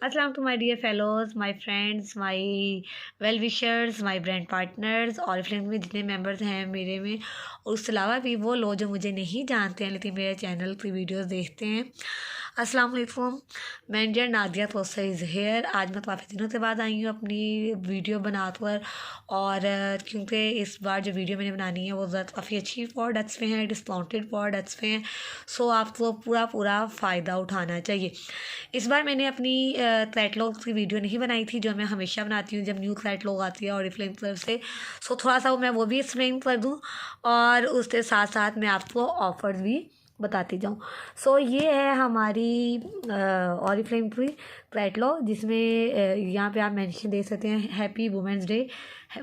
अस्सलाम to my dear fellows, my friends, my well wishers, my brand partners और friend में जितने members हैं मेरे में, और उसके अलावा भी वो लोग जो मुझे नहीं जानते हैं लेकिन मेरे चैनल की वीडियोस देखते हैं। अस्सलाम वालेकुम। Manager Nadia Tosa is here. आज मैं काफ़ी दिनों के बाद आई हूँ अपनी वीडियो बनाकर, और क्योंकि इस बार जो वीडियो मैंने बनानी है वो काफ़ी अच्छी प्रोडक्ट्स पे हैं, डिस्काउंटेड प्रोडक्ट्स पे हैं। सो आपको पूरा पूरा फ़ायदा उठाना चाहिए। इस बार मैंने अपनी कैटलॉग की वीडियो नहीं बनाई थी, जो मैं हमेशा बनाती हूँ जब न्यू कैटलॉग आती है और फ्लेम तरफ से। सो थोड़ा सा मैं वो भी एक्सप्लेन कर दूँ, और उसके साथ साथ मैं आपको ऑफर्स भी बताती जाऊँ। सो ये है हमारी ऑरिफ्लेम की कैटलॉग, जिसमें यहाँ पे आप मेंशन दे सकते हैं happy women's day.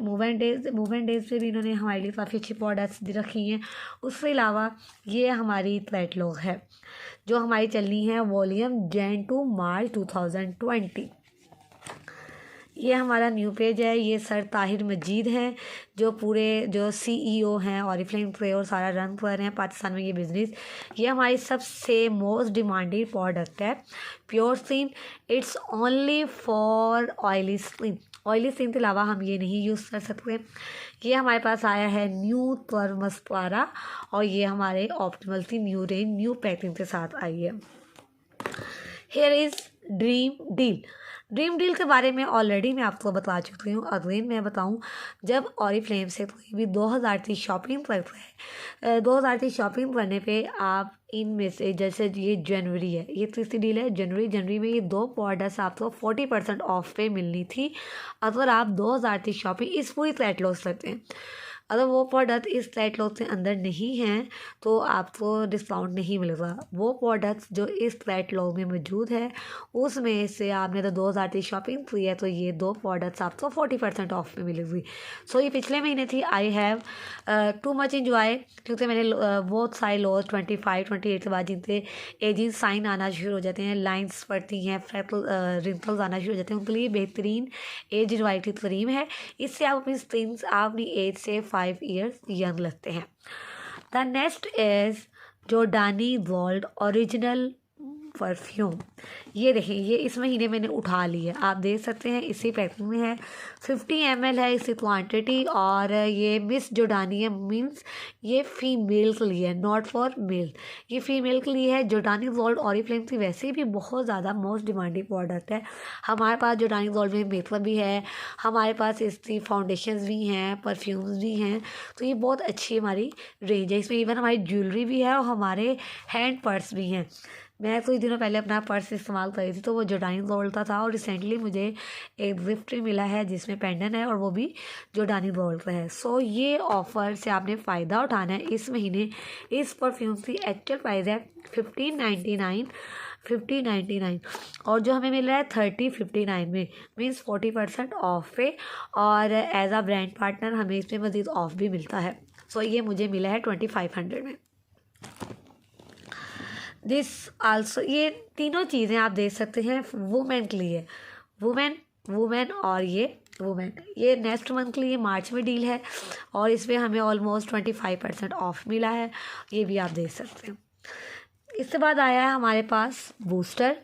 Women days पे भी इन्होंने हमारे लिए काफ़ी अच्छी प्रोडक्ट्स दे रखी हैं। उसके अलावा ये हमारी कैटलॉग है जो हमारी चलनी है वॉल्यूम जैन टू मार्च 2020। ये हमारा न्यू पेज है। ये सर ताहिर मजीद हैं जो CEO हैं ऑरिफ्लेम के और सारा रन कर रहे हैं पाकिस्तान में ये बिज़नेस। ये हमारी सबसे मोस्ट डिमांडेड प्रोडक्ट है pure skin. It's only for oily skin. Oily skin के अलावा हम ये नहीं यूज़ कर सकते। ये हमारे पास आया है न्यू पर मस्कारा, और ये हमारे ऑप्टिमल की न्यू रेंज न्यू पैकिंग के साथ आई है। हेयर इज़ ड्रीम डील के बारे में ऑलरेडी मैं आपको बता चुकी हूँ। अगेन मैं बताऊँ, जब ऑरिफ्लेम से कोई भी 2000 की शॉपिंग करते हैं, 2000 की शॉपिंग करने पे आप इनमें से, जैसे ये जनवरी है, ये तीसरी डील है जनवरी में ये 2 प्रोडक्ट्स आपको 40% ऑफ पे मिलनी थी अगर आप 2000 की शॉपिंग इस पूरी कैटलॉग से करते हैं। अगर वो प्रोडक्ट इस कैटलॉग के अंदर नहीं हैं तो आपको डिस्काउंट नहीं मिलेगा। वो प्रोडक्ट्स जो इस कैटलॉग में मौजूद है उसमें से आपने तो 2000 की शॉपिंग की है तो ये 2 प्रोडक्ट्स आपको 40% ऑफ में मिलेगी। सो ये पिछले महीने थी। I have too much enjoy, क्योंकि मैंने बहुत सारे लोग 25-28 के बाद जिनसे एजिंग साइन आना शुरू हो जाते हैं, लाइंस पड़ती हैं, रिंकल्स आना शुरू हो जाते हैं, उनके लिए बेहतरीन एज रिवाइट की क्रीम है। इससे आप अपनी स्किन अपनी एज से 5 ईयर्स यंग लगते हैं। The next is Jordani gold original perfume. ये देखें, ये इस महीने मैंने उठा ली है, आप देख सकते हैं इसी पैकिंग में है। 50 ml है इसकी क्वांटिटी, और ये मिस जॉर्डानी है, मीन्स ये फीमेल के लिए है, नॉट फॉर मेल। ये फीमेल के लिए है। जॉर्डानी गोल्ड ऑरिफ्लेम की वैसे भी बहुत ज़्यादा मोस्ट डिमांडिंग प्रोडक्ट है। हमारे पास जॉर्डानी गोल्ड में मेकअप भी है, हमारे पास इसकी फाउंडेशंस भी हैं, परफ्यूम्स भी हैं। तो ये बहुत अच्छी हमारी रेंज है। इसमें इवन हमारी ज्वेलरी भी है और हमारे हैंड पर्स भी हैं। मैं कुछ दिनों पहले अपना पर्स इस्तेमाल कर रही थी तो वो जॉर्डानी गोल्ड का था, और रिसेंटली मुझे एक गिफ्ट मिला है जिसमें पेंडेंट है और वो भी जॉर्डानी गोल्ड का है। सो ये ऑफ़र से आपने फ़ायदा उठाना है इस महीने। इस परफ्यूम की एक्चुअल प्राइस है 1599, और जो हमें मिल रहा है 3059 में, मीन्स 40% ऑफ पे, और एज अ ब्रांड पार्टनर हमें इसमें मज़ीद ऑफ भी मिलता है। सो ये मुझे मिला है 2500 में। दिस आल्सो, ये तीनों चीज़ें आप देख सकते हैं वुमेन के लिए, वुमेन वुमेन और ये वुमेन। ये नेक्स्ट मंथ के लिए मार्च में डील है और इसमें हमें ऑलमोस्ट 25% ऑफ मिला है, ये भी आप देख सकते हैं। इसके बाद आया है हमारे पास बूस्टर।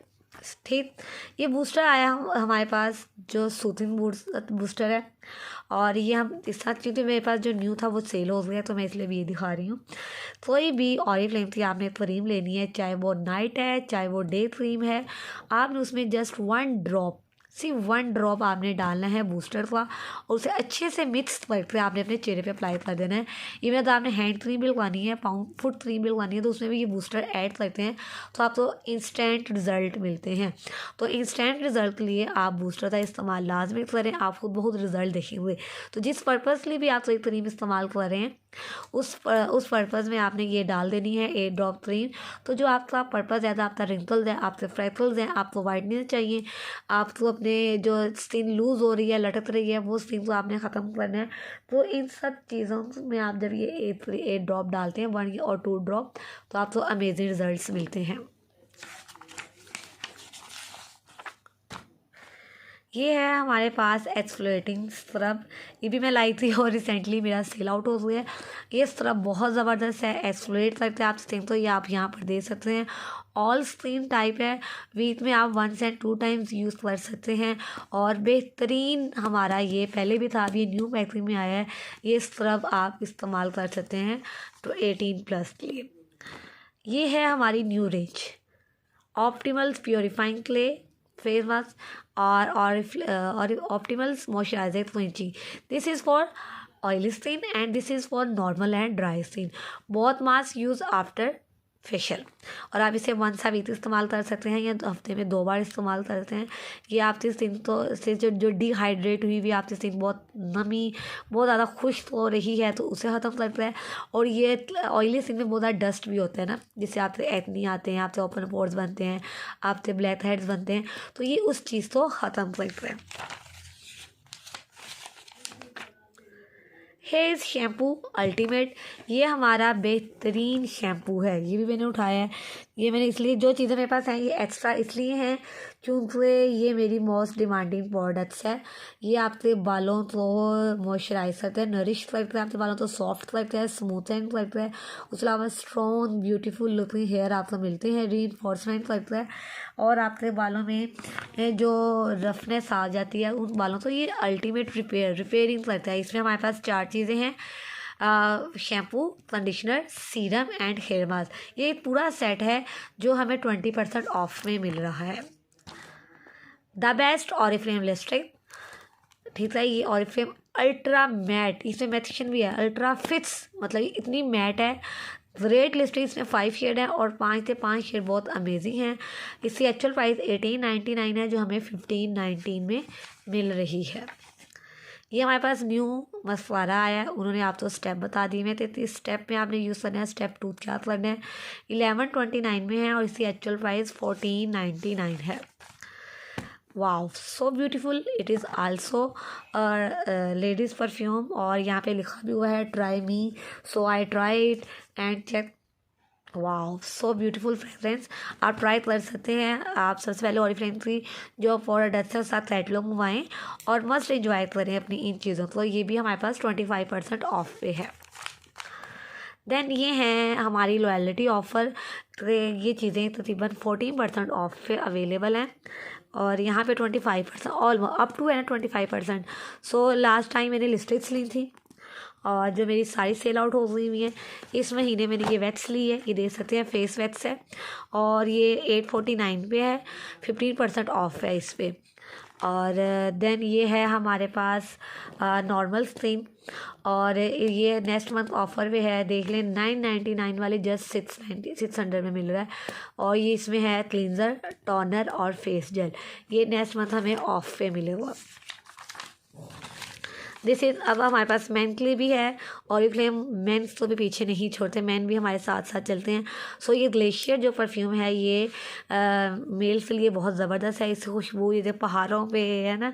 ठीक, ये बूस्टर आया हमारे पास जो सूथिंग बूस्टर है, और ये हम इस साथ, क्योंकि मेरे पास जो न्यू था वो सेल हो गया तो मैं इसलिए भी ये दिखा रही हूँ। कोई भी ऑरिफ्लेम की आपने क्रीम लेनी है, चाहे वो नाइट है चाहे वो डे क्रीम है, आपने उसमें जस्ट 1 ड्रॉप, सिर्फ 1 ड्रॉप आपने डालना है बूस्टर का, और उसे अच्छे से मिक्स करके आपने अपने चेहरे पे अप्लाई कर देना है। इवन अगर आपने हैंड क्रीम भी लगवानी है, फुट क्रीम भी लगवानी है, तो उसमें भी ये बूस्टर ऐड करते हैं तो आपको इंस्टेंट रिजल्ट मिलते हैं। तो इंस्टेंट रिजल्ट के लिए आप बूस्टर का इस्तेमाल लाजमी करें, आपको बहुत रिजल्ट देखेंगे। तो जिस पर्पज़ के लिए भी आप ये क्रीम इस्तेमाल कर रहे हैं उस पर्पज़ में आपने ये डाल देनी है 8 ड्रॉप क्रीम। तो जो आपका पर्पज़ है, आपका रिंकल्स है, आपके फ्रैकल्स हैं, आपको वाइटनेस चाहिए, आपको अपने जो स्किन लूज़ हो रही है, लटक रही है, वो स्किन को आपने ख़त्म करना है। तो इन सब चीज़ों में आप जब ये 8 ड्रॉप डालते हैं, 1 और 2 ड्रॉप, तो आपको अमेजिंग रिजल्ट्स मिलते हैं। ये है हमारे पास एक्सफोलिएटिंग स्क्रब, ये भी मैं लाई थी और रिसेंटली मेरा सेल आउट हो गया है। ये स्क्रब बहुत ज़बरदस्त है, एक्सफोलिएट करते हैं आप स्किन, तो ये आप यहाँ पर दे सकते हैं। ऑल स्किन टाइप है, वीक में आप 1 से 2 टाइम्स यूज़ कर सकते हैं और बेहतरीन हमारा ये पहले भी था, अभी न्यू पैकिंग में आया है। ये स्क्रब आप इस्तेमाल कर सकते हैं तो 18+ के लिए। ये है हमारी new range Optimals purifying clay face mask और Optimals moisturiser quenching. This is for oily skin and this is for normal and dry skin. Both mask use after facial, और आप इसे 1 सा वीक इस्तेमाल कर सकते हैं या हफ्ते में 2 बार इस्तेमाल करते हैं। ये आपकी स्किन तो से जो डिहाइड्रेट हुई हुई आपकी स्किन बहुत नमी बहुत ज़्यादा खुश्क हो रही है तो उसे ख़त्म करता है। और ये ऑयली स्किन में बहुत ज़्यादा डस्ट भी होता है ना, जिससे आपसे एक्नी आते हैं, आपसे ओपन पोर्स बनते हैं, आपसे ब्लैक हेड्स बनते हैं, तो ये उस चीज़ को ख़त्म करता है। हेयर शैम्पू अल्टीमेट, ये हमारा बेहतरीन शैम्पू है। ये भी मैंने उठाया है, ये मैंने इसलिए, जो चीज़ें मेरे पास हैं ये एक्स्ट्रा इसलिए हैं क्योंकि ये मेरी मोस्ट डिमांडिंग प्रोडक्ट्स है। ये आपके बालों को मॉइस्चराइज करते हैं, नरिश करते हैं, आपके बालों को सॉफ्ट करते हैं, स्मूथनिंग करते हैं, उसके अलावा स्ट्रॉन्ग ब्यूटीफुल लुकिंग हेयर आपको मिलते हैं, रीइंफोर्समेंट करते हैं और आपके बालों में जो रफनेस आ जाती है उन बालों को ये अल्टीमेट रिपेयरिंग करता है। इसमें हमारे पास 4 चीज़ें हैं, shampoo, conditioner, serum and hair mask. ये एक पूरा सेट है जो हमें 20% ऑफ में मिल रहा है। द बेस्ट ऑरिफ्लेम लिपस्टिक, ठीक है, ये ऑरिफ्लेम अल्ट्रा मैट, इसमें मैथिशन भी है, अल्ट्रा फिक्स, मतलब ये इतनी मैट है। रेड लिपस्टिक इसमें 5 शेड है और 5 से 5 शेड बहुत अमेजिंग है। इसकी एक्चुअल प्राइस 1899 है जो हमें 1519 में मिल रही है। ये हमारे पास न्यू मस्कारा आया है, उन्होंने आपको स्टेप बता दिए हैं, 33 स्टेप में आपने यूज़ करना है। स्टेप 2 क्या करना है, 1129 में है और इसकी एक्चुअल प्राइस 1499 है। Wow so beautiful, it is also ladies perfume और यहाँ पे लिखा भी हुआ है try me, so I try it and check. Wow so beautiful fragrance, आप ट्राई कर सकते हैं। आप सबसे पहले ऑरिफ्लेम की जो प्रोडक्ट्स है उसका कैटलॉग मंगवाएं और मस्ट एंजॉय करें अपनी इन चीज़ों को। ये भी हमारे पास 25% ऑफ पे है। देन ये हैं हमारी लॉयल्टी ऑफ़र, ये चीज़ें तकरीबन 14% ऑफ पे अवेलेबल हैं और यहाँ पे 25% ऑल अप टू है ना 25%। सो लास्ट टाइम मैंने लिपस्टिक्स ली थी और जो मेरी सारी सेल आउट हो गई हुई है, इस महीने मैंने ये वैक्स ली है, ये देख सकते हैं फेस वैक्स है और ये 849 पे है, 15% ऑफ है इस पर। और देन ये है हमारे पास नॉर्मल स्किन और ये नेक्स्ट मंथ ऑफ़र पे है, देख लें 999 वाले जस्ट 600 में मिल रहा है और ये इसमें है क्लींजर, टोनर और फेस जेल, ये नेक्स्ट मंथ हमें ऑफ पे मिलेगा। दिस इज़, अब हमारे पास मैन के लिए भी है ऑरिफ्लेम, मेंस तो भी पीछे नहीं छोड़ते, मैन भी हमारे साथ साथ चलते हैं। सो ये ग्लेशियर जो परफ्यूम है ये मेल्स के लिए बहुत ज़बरदस्त है। इसकी खुशबू ये पहाड़ों पे है ना,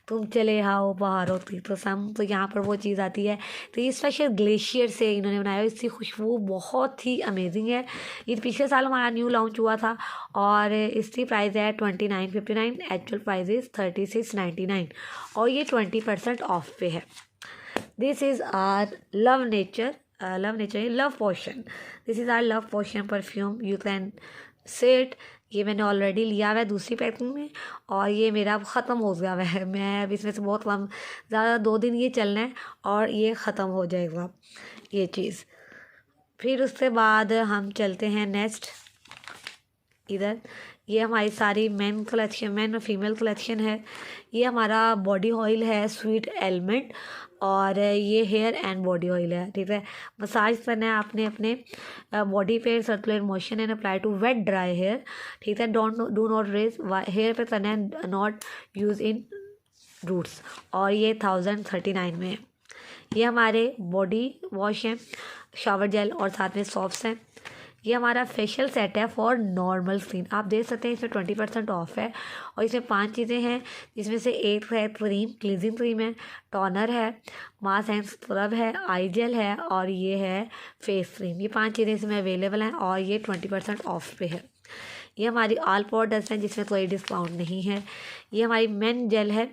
तुम चले आओ पहाड़ों की तो सम, तो यहाँ पर वो चीज़ आती है। तो ये स्पेशल ग्लेशियर से इन्होंने बनाया, इसकी खुशबू बहुत ही अमेजिंग है। ये पिछले साल हमारा न्यू लॉन्च हुआ था और इसकी प्राइस है 2959, एक्चुअल प्राइस इज़ 3699 और ये 20% ऑफ पे है। This is our love nature love potion, this is our love potion perfume, you can set. ये मैंने ऑलरेडी लिया हुआ है दूसरी पैकिंग में और ये मेरा ख़त्म हो गया हुआ है, मैं अब इसमें से बहुत कम, ज़्यादा 2 दिन ये चलना है और ये ख़त्म हो जाएगा ये चीज़। फिर उसके बाद हम चलते हैं नेक्स्ट इधर, ये हमारी सारी मेन कलेक्शन, मेन और फीमेल कलेक्शन है। ये हमारा बॉडी ऑयल है स्वीट एलिमेंट और ये हेयर एंड बॉडी ऑयल है, ठीक है। मसाज करना है आपने अपने बॉडी पे, circular motion and apply to wet dry hair, ठीक है। डू नॉट रेज हेयर पे करना है, नॉट यूज़ इन रूट्स और ये 1039 में है। ये हमारे बॉडी वॉश है, शावर जेल और साथ में सॉफ्ट्स हैं। ये हमारा फेशियल सेट है फॉर नॉर्मल स्किन, आप देख सकते हैं इसमें 20% ऑफ है और इसमें 5 चीज़ें हैं, जिसमें से एक है क्रीम, क्लींजिंग क्रीम है, टोनर है, मास्क एंड स्क्रब है, आई जेल है और ये है फेस क्रीम। ये 5 चीज़ें इसमें अवेलेबल हैं और ये 20% ऑफ पे है। ये हमारी ऑल प्रोडक्ट्स हैं जिसमें कोई डिस्काउंट नहीं है। ये हमारी मेन जेल है,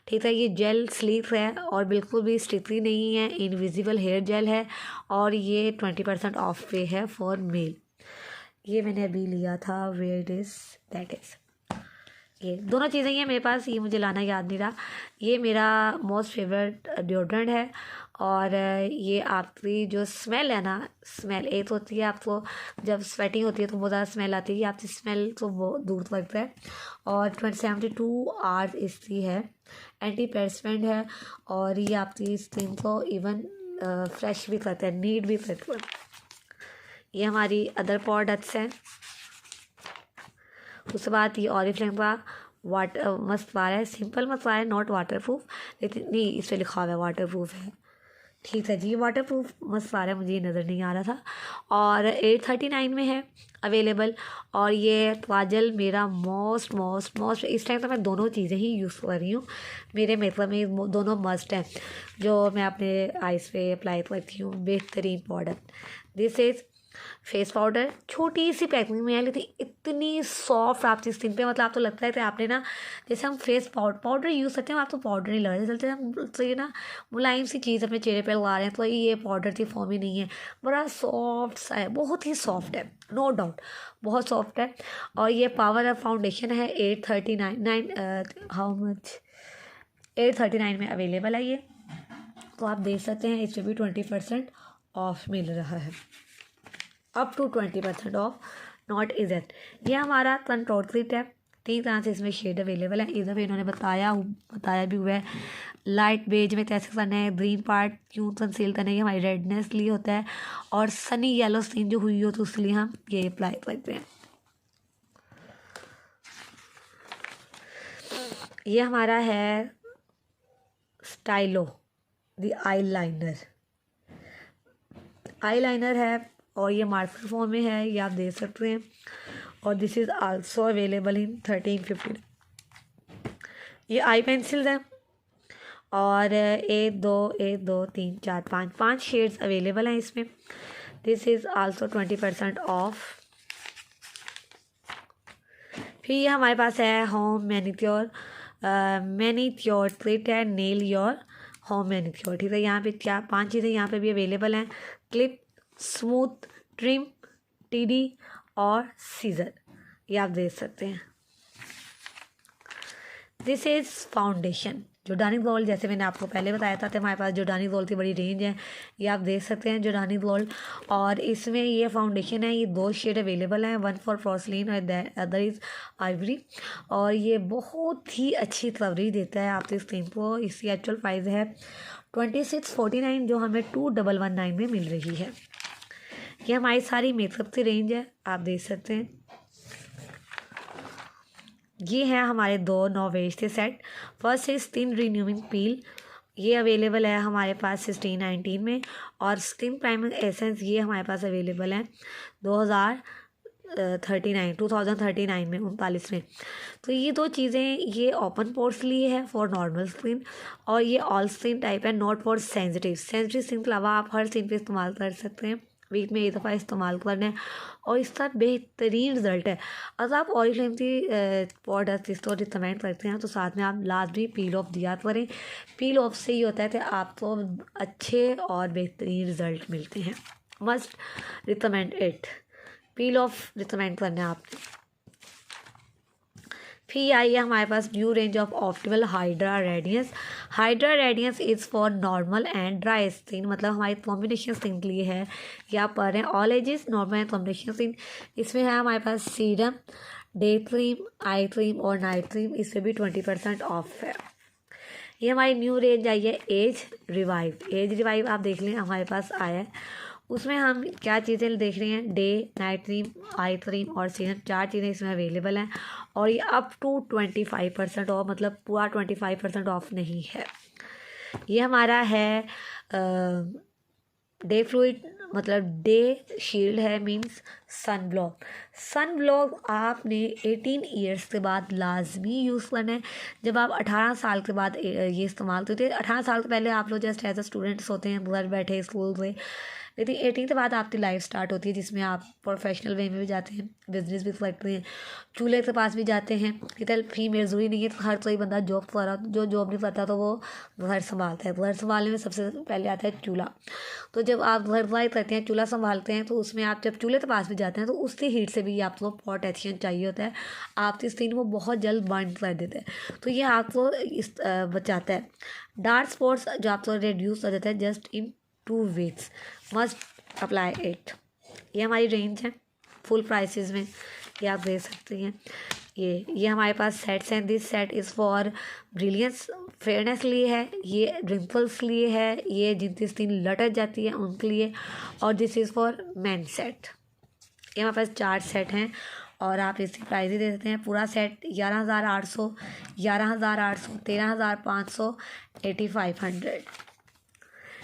ठीक है। ये जेल स्लीक है और बिल्कुल भी स्टिकी नहीं है, इनविजिबल हेयर जेल है और ये 20% ऑफ पे है फॉर मेल। ये मैंने अभी लिया था, where it is, that is, ये दोनों चीज़ें ही हैं मेरे पास, ये मुझे लाना याद नहीं रहा। ये मेरा मोस्ट फेवरेट डिओड्रेंट है और ये आपकी जो स्मेल है ना, स्मेल एक तो होती है आपको जब स्वेटिंग होती है तो बहुत ज़्यादा स्मेल आती है, आपकी स्मेल तो बहुत दूर लगता है। और 72 आवर्स इसकी है, एंटी परस्पेंट है और ये आपकी स्किन को इवन फ्रेश भी करता है, नीट भी करता है। ये हमारी अदर प्रोडक्ट्स हैं। उसके बाद ये ऑरिफ्लेम का वाटर मस्कारा है, सिंपल मस्कारा है, नॉट वाटर प्रूफ, लेकिन नहीं इस पर लिखा हुआ है वाटर प्रूफ है, ठीक है जी। वाटर प्रूफ मस्कारा मुझे नज़र नहीं आ रहा था और 839 में है अवेलेबल। और ये काजल मेरा मोस्ट इस टाइम तो मैं दोनों चीज़ें ही यूज़ कर रही हूँ, मेरे मेकअप में दोनों मस्ट हैं जो मैं अपने आइज़ पे अप्लाई करती हूँ। बेहतरीन product, this is face powder, छोटी सी पैकिंग में है लेकिन इतनी सॉफ्ट आपकी स्किन पे, मतलब आपको लगता है कि आपने ना, जैसे हम फेस पाउडर यूज़ करते हैं आपको पाउडर नहीं लग रहा है, चलते हम तो ये ना मुलायम सी चीज़ अपने चेहरे पे लगा रहे हैं, तो ये पाउडर की फॉर्म ही नहीं है, बड़ा सॉफ्ट सा है, बहुत ही सॉफ्ट है, नो डाउट बहुत सॉफ्ट है। और ये पावर अप फाउंडेशन है, 839 हाउ मच 839 में अवेलेबल है ये, तो आप देख सकते हैं इस पर भी 20% ऑफ मिल रहा है, अप टू 20% ऑफ, नॉट इजेट। ये हमारा कंट्रोल किट है, 3 तरह से इसमें शेड अवेलेबल है, इधर भी इन्होंने बताया भी हुआ है। लाइट बेज में कैसे करना है, ग्रीन पार्ट क्यों कंसील करना है, ये हमारी रेडनेस लिए होता है, और सनी येलो स्किन जो हुई हो तो उसके लिए हम ये अप्लाई करते हैं। ये हमारा है स्टाइलो द आई लाइनर है और ये मार्कर फॉर्म में है, ये आप देख सकते हैं। और this is also available in 1350। ये आई पेंसिल्स हैं और 1 2 3 4 5 शेड्स अवेलेबल हैं इसमें। This is also 20% of. फिर ये हमारे पास है होम मैनीक्योर क्लिप है, नेल योर होम मैनीक्योर, ठीक है। यहाँ पे क्या 5 चीज़ें यहाँ पे भी अवेलेबल हैं, क्लिप, स्मूथ, ट्रिम, टीडी और सीजर, ये आप देख सकते हैं। दिस इज़ फाउंडेशन जॉर्डानी गोल्ड, जैसे मैंने आपको पहले बताया था, तो हमारे पास जॉर्डानी गोल्ड की बड़ी रेंज है, ये आप देख सकते हैं जॉर्डानी गोल्ड। और इसमें ये फाउंडेशन है, ये 2 शेड अवेलेबल हैं, 1 फॉर पोर्सिलेन और अदर इज़ आइवरी। और ये बहुत ही अच्छी कवरेज देता है आपकी स्किन को। इसकी एक्चुअल प्राइस है 2649 जो हमें 2119 में मिल रही है। ये हमारी सारी मेकअप की रेंज है, आप देख सकते हैं। ये है हमारे 2 नॉवेज के सेट। फर्स्ट है स्किन रिन्यूइंग पील, ये अवेलेबल है हमारे पास 1619 में। और स्किन प्राइमिंग एसेंस ये हमारे पास अवेलेबल है 2039 में, 39 में। तो ये 2 चीज़ें, ये ओपन पोर्स लिए है फॉर नॉर्मल स्किन और ये ऑल स्किन टाइप है, नॉट फॉर सेंसिटिव स्किन के अलावा आप हर स्किन पे इस्तेमाल कर सकते हैं, वीक में 1 दफ़ा इस्तेमाल करना है और इसका बेहतरीन रिजल्ट है। अगर आप ऑरिफ्लेम की प्रोडक्ट इसको रिकमेंड करते हैं तो साथ में आप लाजमी पील ऑफ दिया करें। पील ऑफ से ही होता है कि आपको अच्छे और बेहतरीन रिजल्ट मिलते हैं। Must recommend it, peel off recommend करना है आपने। फिर आई है हमारे पास new range of Optimal Hydra radiance is for normal and dry skin, मतलब हमारी कॉम्बिनेशन स्किन के लिए है। ये आप पढ़ रहे हैं all ages normal and combination skin. इसमें है हमारे पास serum, day cream, eye cream और नाइट क्रीम, इस पर भी 20% ऑफ है। ये हमारी न्यू रेंज आई है एज रिवाइव आप देख लें हमारे पास आया है। उसमें हम क्या चीज़ें देख रहे हैं, day, night cream, eye cream और सीरम, 4 चीज़ें इसमें अवेलेबल हैं। और ये अप टू 25% ऑफ, मतलब पूरा 25% ऑफ नहीं है। ये हमारा है डे फ्लूइड, मतलब डे शील्ड है, मींस सन ब्लॉक आपने 18 ईयर्स के बाद लाजमी यूज़ करना है। जब आप 18 साल के बाद ये इस्तेमाल करते हैं, 18 साल से पहले आप लोग जस्ट एज अ स्टूडेंट्स होते हैं, घर बैठे स्कूल से लेकिन 18 के बाद आपकी लाइफ स्टार्ट होती है, जिसमें आप प्रोफेशनल वे में भी जाते हैं, बिजनेस भी करते हैं, चूल्हे के पास भी जाते हैं। इधर फीमेल ज़रूरी नहीं है तो हर कोई बंदा जॉब कर रहा, जो जॉब नहीं करता तो वो घर संभालता है। घर संभालने में सबसे पहले आता है चूल्हा। तो जब आप घर वाई करते हैं, चूल्हा संभालते हैं, तो उसमें आप जब चूल्हे के पास भी जाते हैं तो उसकी हीट से भी आपको प्रोटेक्शन चाहिए होता है। आपकी स्किन वो बहुत जल्द बर्न कर देता है, तो ये आपको बचाता है। डार्क स्पॉट्स जो आपको रिड्यूस कर देता है just in 2 weeks, must apply it. ये हमारी रेंज है फुल प्राइसेस में, ये आप देख सकती हैं। ये हमारे पास सेट्स हैं। This set is for brilliance fairness लिए है, ये रिंपल्स लिए है, ये जिनकी स्किन लटक जाती है उनके लिए, और this is for main set. ये हमारे पास 4 सेट हैं और आप इसकी प्राइस ही दे देते हैं। पूरा सेट 11,800, 11,800, 13,500, 8,500।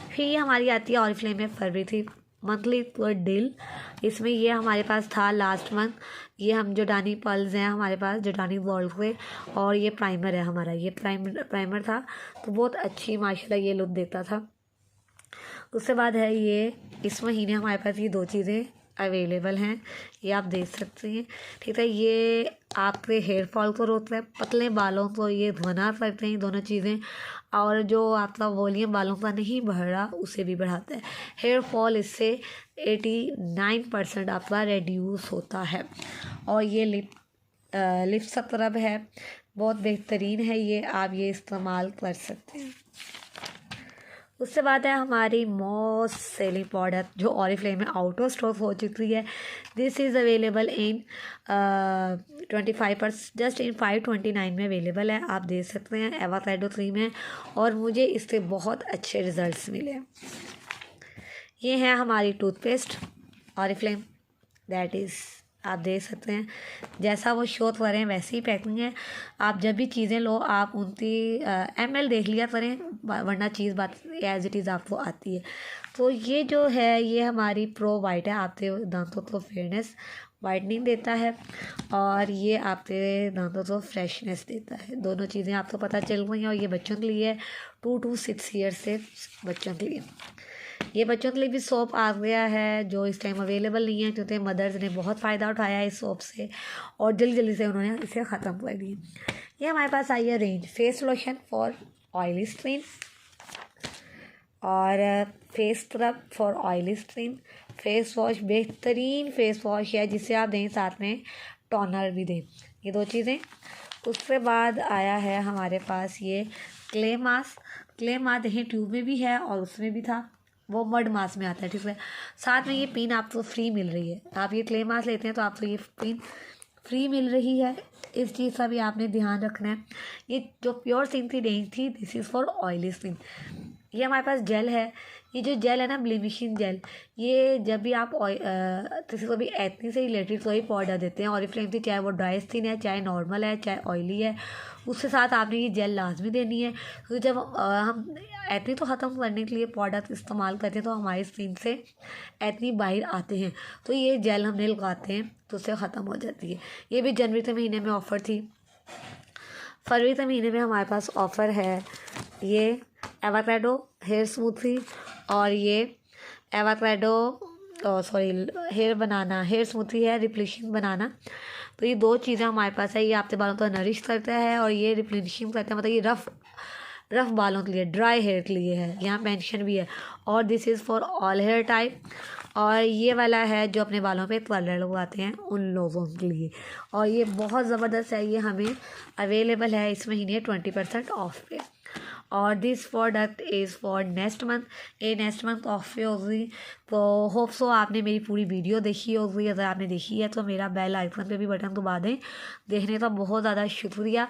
फिर ये हमारी आती है ऑरिफ्लेम में फरवरी मंथली डील। इसमें ये हमारे पास था लास्ट मंथ। ये हम जोडानी पल्स हैं हमारे पास, जोडानी वर्ल्ड के, और ये प्राइमर है हमारा। ये प्राइमर था तो बहुत अच्छी माशाल्लाह ये लुक देता था। उसके बाद है ये इस महीने हमारे पास ये 2 चीज़ें अवेलेबल हैं, ये आप देख सकते हैं। ठीक है, ये आपके हेयर फॉल को रोकता है, पतले बालों को ये धुना करते हैं दोनों चीज़ें, और जो आपका वॉल्यूम बालों का नहीं बढ़ रहा उसे भी बढ़ाता है। हेयर फॉल इससे 89% आपका रिड्यूस होता है। और ये लिप स्क्रब है, बहुत बेहतरीन है, ये आप ये इस्तेमाल कर सकते हैं। उससे बाद है हमारी मोस्ट सेलिंग प्रोडक्ट जो ऑरिफ्लेम में आउट ऑफ स्टॉक हो चुकी है। This is available in 25%, just in 529 में अवेलेबल है, आप देख सकते हैं। एवोकाडो क्रीम है और मुझे इससे बहुत अच्छे रिजल्ट्स मिले। ये है हमारी टूथपेस्ट ऑरिफ्लेम, दैट इज़ आप देख सकते हैं जैसा वो शो कर रहे हैं वैसी ही पैकिंग है। आप जब भी चीज़ें लो आप उनकी ml देख लिया करें, वरना चीज़ बात एज इट इज़ आपको आती है। तो ये जो है ये हमारी प्रो वाइट है, आपके दांतों को फेयरनेस वाइटनिंग देता है और ये आपके दांतों को फ्रेशनेस देता है। दोनों चीज़ें आपको पता चल गई हैं। और ये बच्चों के लिए 2 to 6 ईयर से बच्चों के लिए। ये बच्चों के लिए भी सोप आ गया है जो इस टाइम अवेलेबल नहीं है, क्योंकि मदर्स ने बहुत फ़ायदा उठाया है इस सोप से और जल्दी जल्दी से उन्होंने इसे ख़त्म कर दिया। ये हमारे पास आई है range face lotion for oily skin और face scrub for oily skin. Face wash बेहतरीन फेस वॉश है जिसे आप दें साथ में टोनर भी दें, ये 2 चीज़ें। उसके बाद आया है हमारे पास ये क्ले मास्क। क्ले मास्क देखें ट्यूब में भी है और उसमें भी था, वो मड मास्क में आता है। ठीक है, साथ में ये पिन आपको फ्री मिल रही है। आप ये क्ले मास्क लेते हैं तो आपको ये पिन फ्री मिल रही है, इस चीज़ का भी आपने ध्यान रखना है। ये जो प्योर स्किन की रेंज थी, this is for oily skin. ये हमारे पास जेल है, ये जो जेल है ना ब्लीमिशिंग जेल, ये जब भी आप किसी को भी एक्ने से रिलेटेड कोई पाउडर देते हैं ऑरिफ्लेम की, चाहे वो ड्राई स्किन है, चाहे नॉर्मल है, चाहे ऑयली है, उसके साथ आपने ये जेल लाजमी देनी है। क्योंकि जब हम एक्ने तो ख़त्म करने के लिए प्रोडक्ट इस्तेमाल करते हैं तो हमारी स्किन से एक्ने बाहर आते हैं, तो ये जेल हमने लगाते हैं तो उससे ख़त्म हो जाती है। ये भी जनवरी के महीने में ऑफ़र थी। फरवरी के महीने में हमारे पास ऑफ़र है ये एवोकाडो हेयर स्मूथी और ये avocado hair banana hair smoothie है रिप्लेनिशिंग बनाना। तो ये 2 चीज़ें हमारे पास है। ये आपके बालों को नरिश करता है और ये रिप्लेनिशिंग करता है, मतलब ये रफ़ बालों के लिए, ड्राई हेयर के लिए है, यहाँ मेंशन भी है। और this is for all hair type. और ये वाला है जो अपने बालों पे कलर लगवाते हैं उन लोगों के लिए, और ये बहुत ज़बरदस्त है। ये हमें अवेलेबल है इस महीने 20% ऑफ पे। और this product is for next month, ये नेक्स्ट मंथ ऑफ पे होगी। तो होप सो आपने मेरी पूरी वीडियो देखी होगी। अगर आपने देखी है तो मेरा बेल आइकन पे भी बटन दबा दें। देखने का बहुत ज़्यादा शुक्रिया।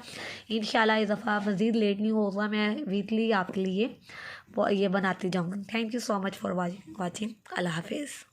इंशाल्लाह इस दफ़ा मज़ीद लेट नहीं होगा, मैं वीकली आपके लिए ये बनाती जाऊँगी। Thank you so much for watching. अल्लाह हाफिज़।